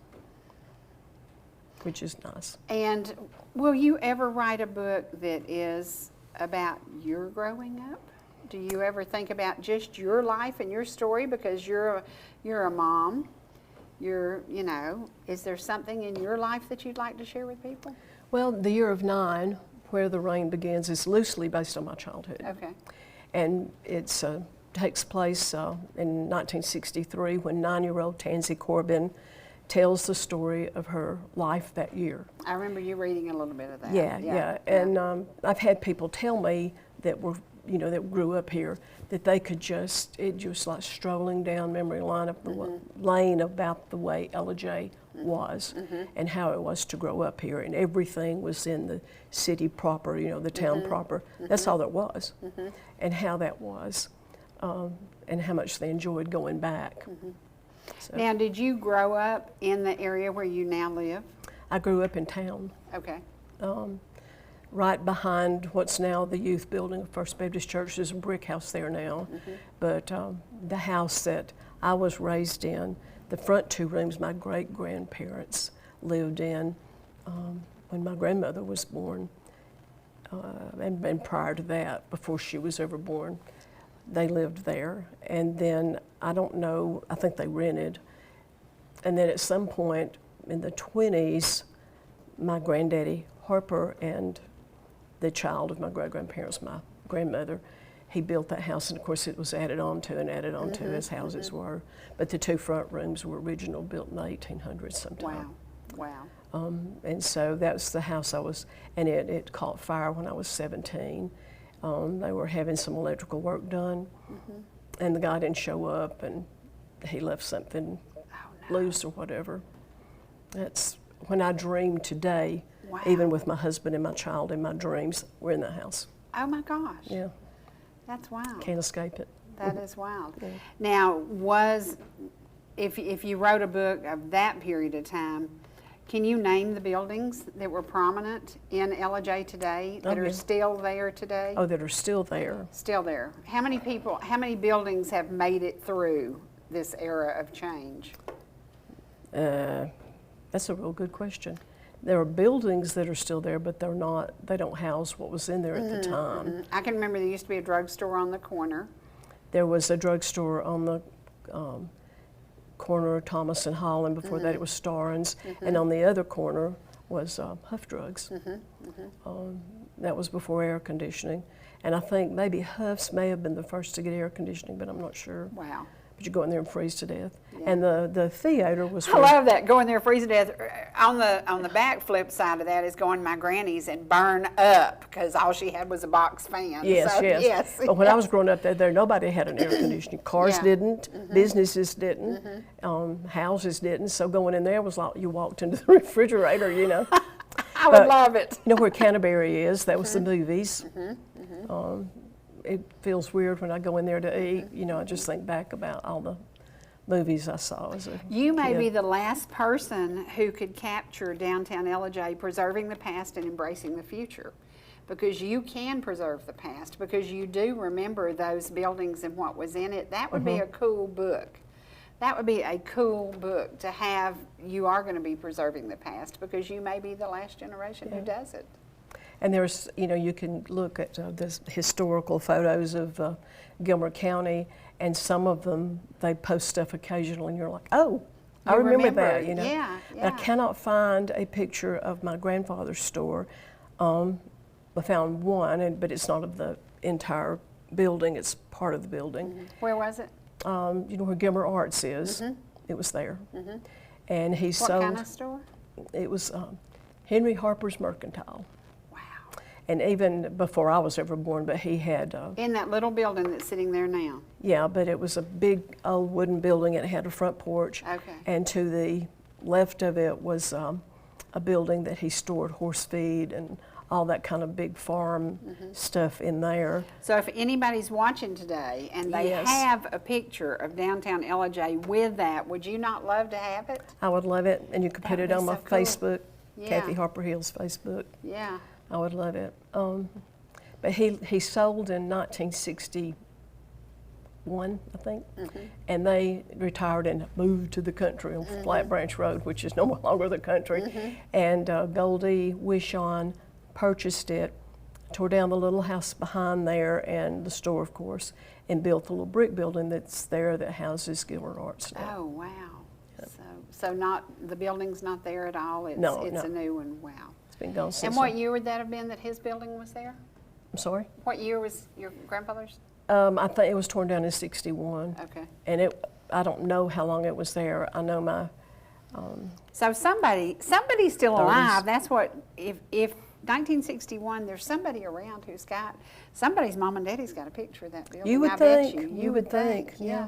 which is nice. And will you ever write a book that is about your growing up? Do you ever think about just your life and your story, because you're a mom? Is there something in your life that you'd like to share with people? Well, The Year of Nine, Where the Rain Begins, is loosely based on my childhood. Okay. And it takes place in 1963, when 9-year-old Tansy Corbin tells the story of her life that year. I remember you reading a little bit of that. Yeah. And I've had people tell me that that grew up here, that they could just like strolling down memory lane about the way Ellijay was and how it was to grow up here. And everything was in the city proper, you know, the town proper. That's all there was. And how that was. And how much they enjoyed going back. So, Now, did you grow up in the area where you now live? I grew up in town. Okay. Right behind what's now the youth building of First Baptist Church. There's a brick house there now. But the house that I was raised in, the front two rooms my great-grandparents lived in when my grandmother was born. And prior to that, before she was ever born, they lived there. And then, I don't know, I think they rented. And then at some point in the 20s, my granddaddy, Harper, and the child of my great-grandparents, my grandmother, he built that house, and of course it was added on to as houses were. But the two front rooms were original, built in the 1800s sometime. Wow, wow. And so that's the house I was, and it caught fire when I was 17. They were having some electrical work done, and the guy didn't show up, and he left something loose or whatever. That's when I dream today. Wow. Even with my husband and my child in my dreams, we're in that house. Oh my gosh. Yeah. That's wild. Can't escape it. That is wild. Yeah. Now, if you wrote a book of that period of time, can you name the buildings that were prominent in Ellijay today that are still there today? Oh, that are still there. Still there. How many buildings have made it through this era of change? That's a real good question. There are buildings that are still there, but they don't house what was in there at the time. I can remember there used to be a drugstore on the corner. There was a drugstore on the corner of Thomas and Holland. Before that it was Starnes. And on the other corner was Huff Drugs. That was before air conditioning. And I think maybe Huff's may have been the first to get air conditioning, but I'm not sure. Wow. But you go in there and freeze to death. Yeah. And the theater was. I love that, go in there, freeze to death. On the back flip side of that is going to my granny's and burn up because all she had was a box fan. Yes, so, yes. But when I was growing up there nobody had an air conditioning. Cars didn't, businesses didn't, houses didn't. So going in there was like you walked into the refrigerator, you know. I would love it. You know where Canterbury is? That was the movies. It feels weird when I go in there to eat. You know, I just think back about all the movies I saw as a kid. You may be the last person who could capture downtown Ellijay preserving the past and embracing the future, because you can preserve the past, because you do remember those buildings and what was in it. That would be a cool book. That would be a cool book to have. You are going to be preserving the past because you may be the last generation who does it. And there's, you know, you can look at the historical photos of Gilmer County, and some of them, they post stuff occasionally, and you're like, oh, I remember that, you know. Yeah, I cannot find a picture of my grandfather's store. I found one, but it's not of the entire building, it's part of the building. Where was it? You know where Gilmer Arts is? It was there. And he sold. What kind of store? It was Henry Harper's Mercantile. And even before I was ever born, but he had... in that little building that's sitting there now? Yeah, but it was a big old wooden building. It had a front porch. Okay. And to the left of it was a building that he stored horse feed and all that kind of big farm stuff in there. So if anybody's watching today and they have a picture of downtown Ellijay with that, would you not love to have it? I would love it. And you could put it on my Facebook, Yeah. Kathi Harper Hill's Facebook. Yeah. I would love it. But he sold in 1961, I think, and they retired and moved to the country on Flat Branch Road, which is no longer the country. And Goldie Wishon purchased it, tore down the little house behind there and the store, of course, and built the little brick building that's there that houses Gilmer Arts now. Oh, wow. Yep. So not the building's not there at all? It's a new one. Wow. Been gone since. And what year would that have been that his building was there? I'm sorry? What year was your grandfather's? I think it was torn down in 61. Okay. And I don't know how long it was there. I know my... so somebody's still alive. That's what, if 1961, there's somebody around somebody's mom and daddy's got a picture of that building. You would think. You would think. Yeah.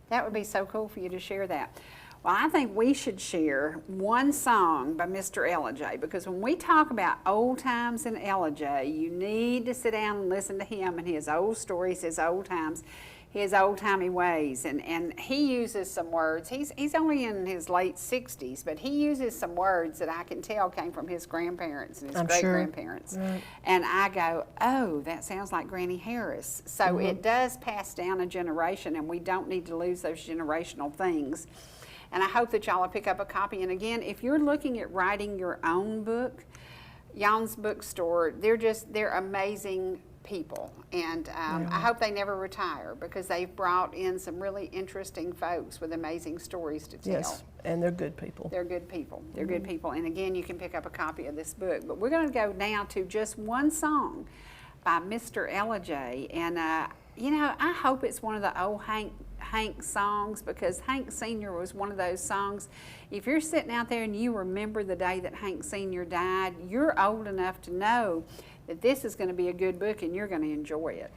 That would be so cool for you to share that. Well, I think we should share one song by Mr. Ellijay, because when we talk about old times in Ellijay, you need to sit down and listen to him and his old stories, his old times, his old-timey ways. And he uses some words. He's only in his late 60s, but he uses some words that I can tell came from his grandparents and his great-grandparents. Sure. Right. And I go, oh, that sounds like Granny Harris. So it does pass down a generation, and we don't need to lose those generational things. And I hope that y'all will pick up a copy. And again, if you're looking at writing your own book, Jan's Bookstore, they're amazing people. And I hope they never retire, because they've brought in some really interesting folks with amazing stories to tell. Yes, and they're good people. They're good people. They're good people. And again, you can pick up a copy of this book. But we're going to go now to just one song by Mr. Ellijay. And, you know, I hope it's one of the old Hank songs, because Hank Sr. was one of those songs. If you're sitting out there and you remember the day that Hank Sr. died, you're old enough to know that this is going to be a good book and you're going to enjoy it.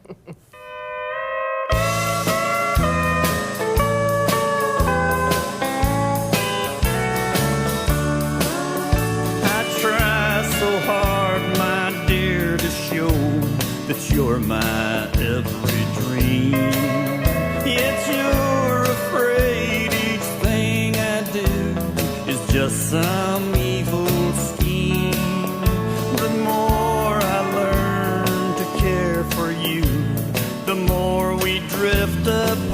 I try so hard, my dear, to show that you're my every dream. Yet you're afraid each thing I do is just some evil scheme. The more I learn to care for you, the more we drift apart.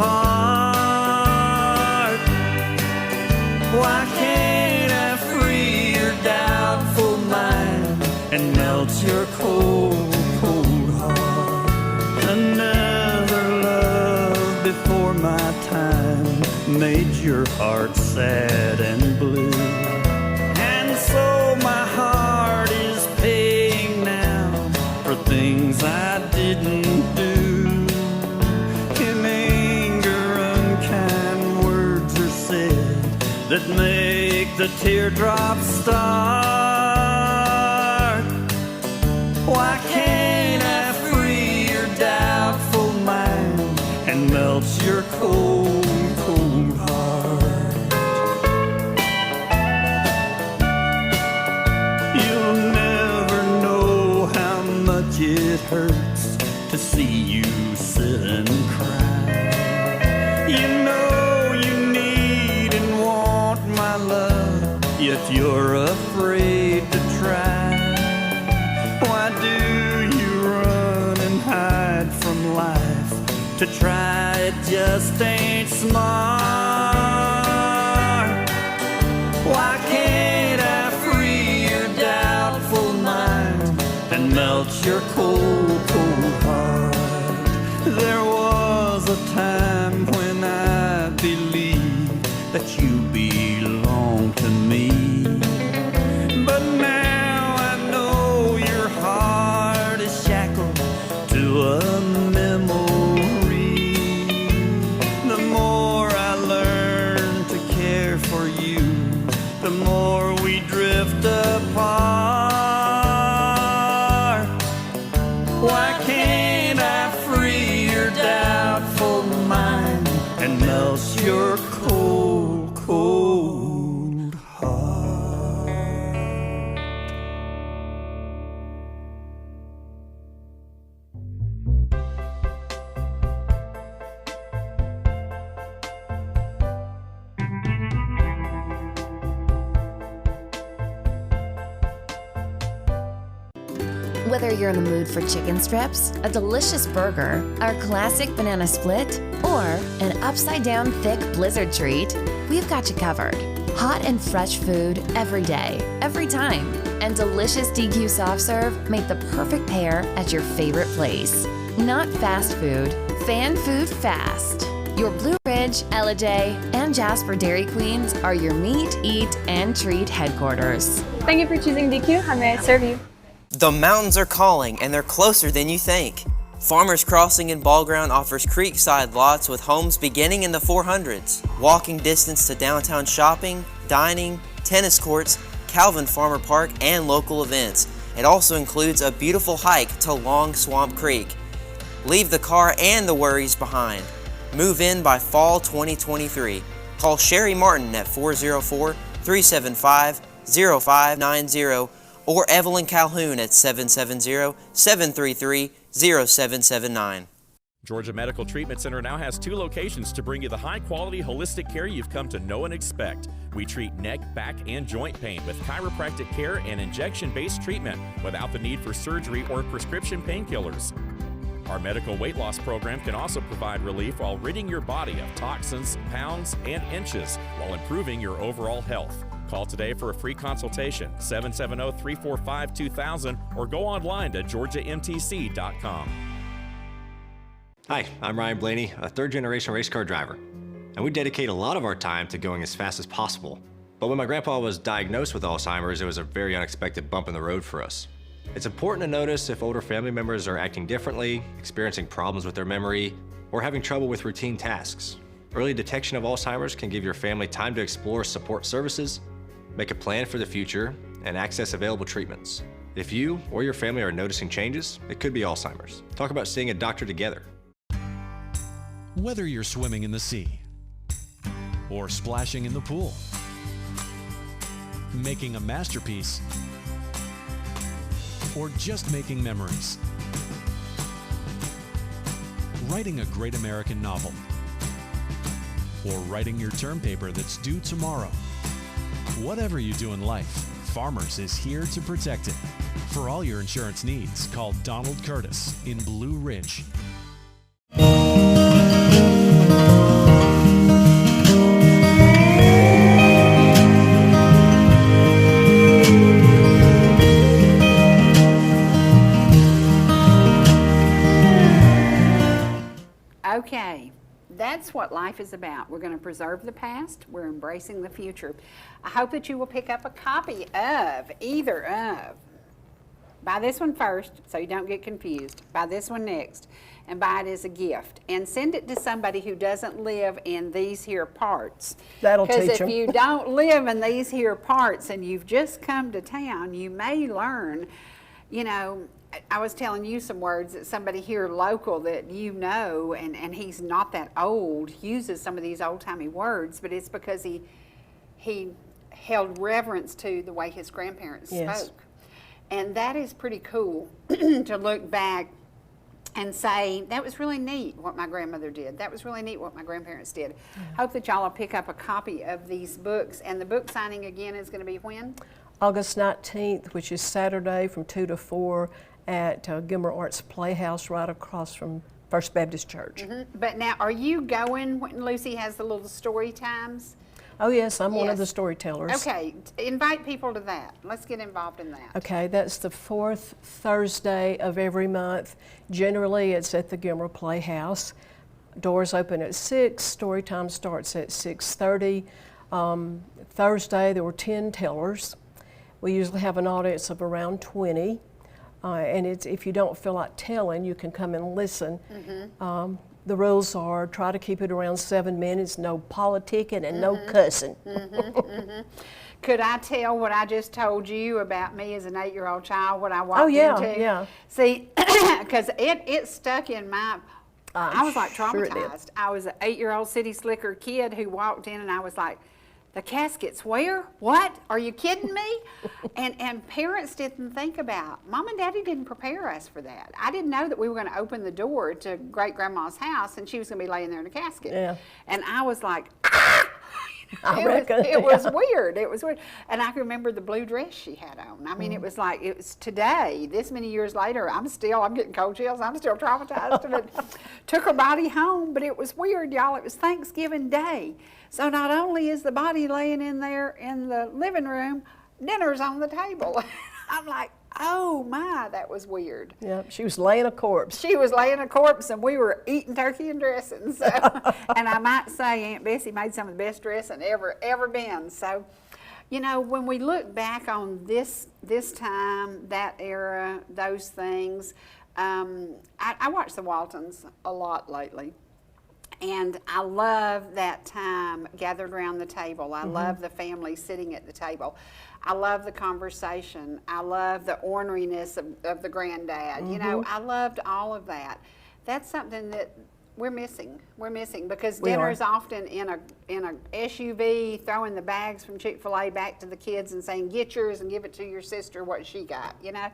Why can't I free your doubtful mind and melt your cold, cold heart? Another love before my time made your heart sad and blue. And so my heart is paying now for things I didn't do. In anger, unkind words are said that make the teardrops start. Why can't I free your doubtful mind and melt your cold, cold heart? You'll never know how much it hurts to see you sit and cry. You know you need and want my love, yet you're afraid to try. Why do you run and hide from life? To try it just ain't smart. Why can't I free your doubtful mind and melt your cold, cold heart? There was a time when I believed that you belonged to me, but now I know your heart is shackled to a memory. The more I learn to care for you, the more we drift apart. Why can't I free your doubtful mind and melt your cold, cold heart? Whether you're in the mood for chicken strips, a delicious burger, our classic banana split, or an upside-down thick blizzard treat, we've got you covered. Hot and fresh food every day, every time, and delicious DQ soft serve make the perfect pair at your favorite place. Not fast food, fan food fast. Your Blue Ridge, Ellijay, and Jasper Dairy Queens are your meet, eat, and treat headquarters. Thank you for choosing DQ. How may I serve you? The mountains are calling, and they're closer than you think. Farmers Crossing in Ball Ground offers creekside lots with homes beginning in the 400s. Walking distance to downtown shopping, dining, tennis courts, Calvin Farmer Park, and local events. It also includes a beautiful hike to Long Swamp Creek. Leave the car and the worries behind. Move in by fall 2023. Call Sherry Martin at 404-375-0590 or Evelyn Calhoun at 770-733-0779. Georgia Medical Treatment Center now has 2 locations to bring you the high-quality holistic care you've come to know and expect. We treat neck, back, and joint pain with chiropractic care and injection-based treatment without the need for surgery or prescription painkillers. Our medical weight loss program can also provide relief while ridding your body of toxins, pounds, and inches while improving your overall health. Call today for a free consultation, 770-345-2000, or go online to georgiamtc.com. Hi, I'm Ryan Blaney, a third-generation race car driver, and we dedicate a lot of our time to going as fast as possible. But when my grandpa was diagnosed with Alzheimer's, it was a very unexpected bump in the road for us. It's important to notice if older family members are acting differently, experiencing problems with their memory, or having trouble with routine tasks. Early detection of Alzheimer's can give your family time to explore support services, make a plan for the future, and access available treatments. If you or your family are noticing changes, it could be Alzheimer's. Talk about seeing a doctor together. Whether you're swimming in the sea, or splashing in the pool, making a masterpiece, or just making memories, writing a great American novel, or writing your term paper that's due tomorrow. Whatever you do in life, Farmers is here to protect it. For all your insurance needs, call Donald Curtis in Blue Ridge. Okay, that's what life is about. We're going to preserve the past. We're embracing the future. I hope that you will pick up a copy of either of. Buy this one first so you don't get confused. Buy this one next and buy it as a gift. And send it to somebody who doesn't live in these here parts. That'll teach Because if them. you don't live in these here parts and you've just come to town, you may learn, you know, I was telling you some words that somebody here local that you know, and he's not that old, uses some of these old-timey words, but it's because he held reverence to the way his grandparents spoke. And that is pretty cool to look back and say, that was really neat what my grandmother did. That was really neat what my grandparents did. Hope that y'all will pick up a copy of these books. And the book signing again is going to be when? August 19th, which is Saturday from 2 to 4 at Gilmer Arts Playhouse right across from First Baptist Church. But now, are you going when Lucy has the little story times? Oh yes, I'm one of Yes. the storytellers. Okay, invite people to that. Let's get involved in that. Okay, that's the fourth Thursday of every month. Generally, it's at the Gilmer Playhouse. Doors open at 6, story time starts at 6:30. Thursday, there were 10 tellers. We usually have an audience of around 20. And if you don't feel like telling, you can come and listen. The rules are try to keep it around 7 minutes, no politicking and no cussing. Could I tell what I just told you about me as an 8-year-old child, what I walked Oh, yeah, into? yeah. See, because it stuck in my, I was like sure it did. traumatized. I was an 8-year-old city slicker kid who walked in and I was like, the caskets where? What? Are you kidding me? and parents didn't think about, Mom and Daddy didn't prepare us for that. I didn't know that we were going to open the door to great grandma's house and she was going to be laying there in a casket. Yeah. And I was like, ah! I It reckon, was yeah. weird. It was weird. And I can remember the blue dress she had on. I mean, it was like, it was today, this many years later, I'm getting cold chills. I'm still traumatized. But took her body home, but it was weird, y'all. It was Thanksgiving Day. So not only is the body laying in there in the living room, dinner's on the table. I'm like, oh my, that was weird. Yep, she was laying a corpse. She was laying a corpse and we were eating turkey and dressing. So, and I might say Aunt Bessie made some of the best dressing ever been. So, you know, when we look back on this time, that era, those things, I watch the Waltons a lot lately. And I love that time gathered around the table. I love the family sitting at the table. I love the conversation. I love the orneriness of the granddad. You know, I loved all of that. That's something that we're missing because We are. dinner's often in a SUV, throwing the bags from Chick-fil-A back to the kids and saying, get yours and give it to your sister what she got, you know?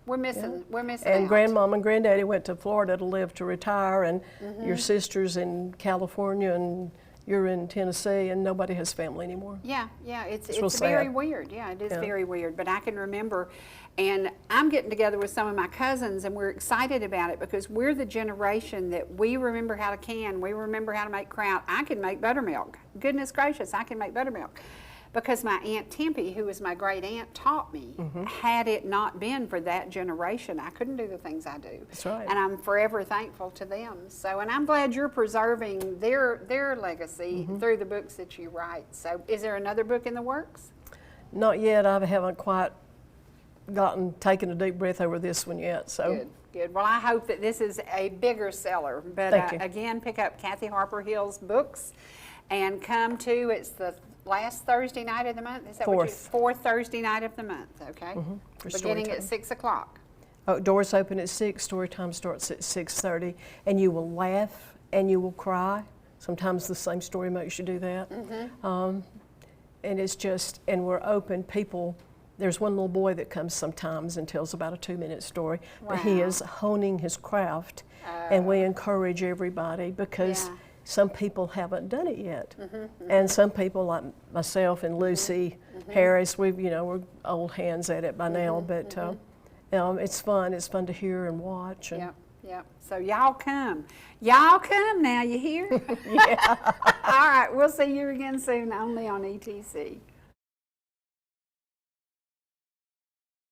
We're missing And out. grandmom and granddaddy went to Florida to live to retire, and your sister's in California, and you're in Tennessee, and nobody has family anymore. Yeah, it's real very sad. weird. Yeah, it is Yeah. very weird. But I can remember, and I'm getting together with some of my cousins, and we're excited about it because we're the generation that we remember how to can, we remember how to make kraut. I can make buttermilk. Goodness gracious, I can make buttermilk. Because my Aunt Tempy, who was my great aunt, taught me. Had it not been for that generation, I couldn't do the things I do. That's right. And I'm forever thankful to them. So, and I'm glad you're preserving their legacy through the books that you write. So, is there another book in the works? Not yet. I haven't quite taken a deep breath over this one yet. So Good. Well, I hope that this is a bigger seller. But Thank you. again, pick up Kathi Harper Hill's books and come to, it's the last Thursday night of the month? Is that fourth Thursday night of the month, okay? for Beginning story at time. 6 o'clock. Oh, doors open at 6, story time starts at 6:30, and you will laugh and you will cry. Sometimes the same story makes you do that. And it's just, and we're open. People, there's one little boy that comes sometimes and tells about a 2-minute story, but he Wow. is honing his craft, and we encourage everybody because Yeah. some people haven't done it yet. And some people like myself and Lucy Harris, we're old hands at it by now, but it's fun. It's fun to hear and watch. And Yep. So y'all come. Y'all come now, you hear? Yeah. All right, we'll see you again soon, only on ETC.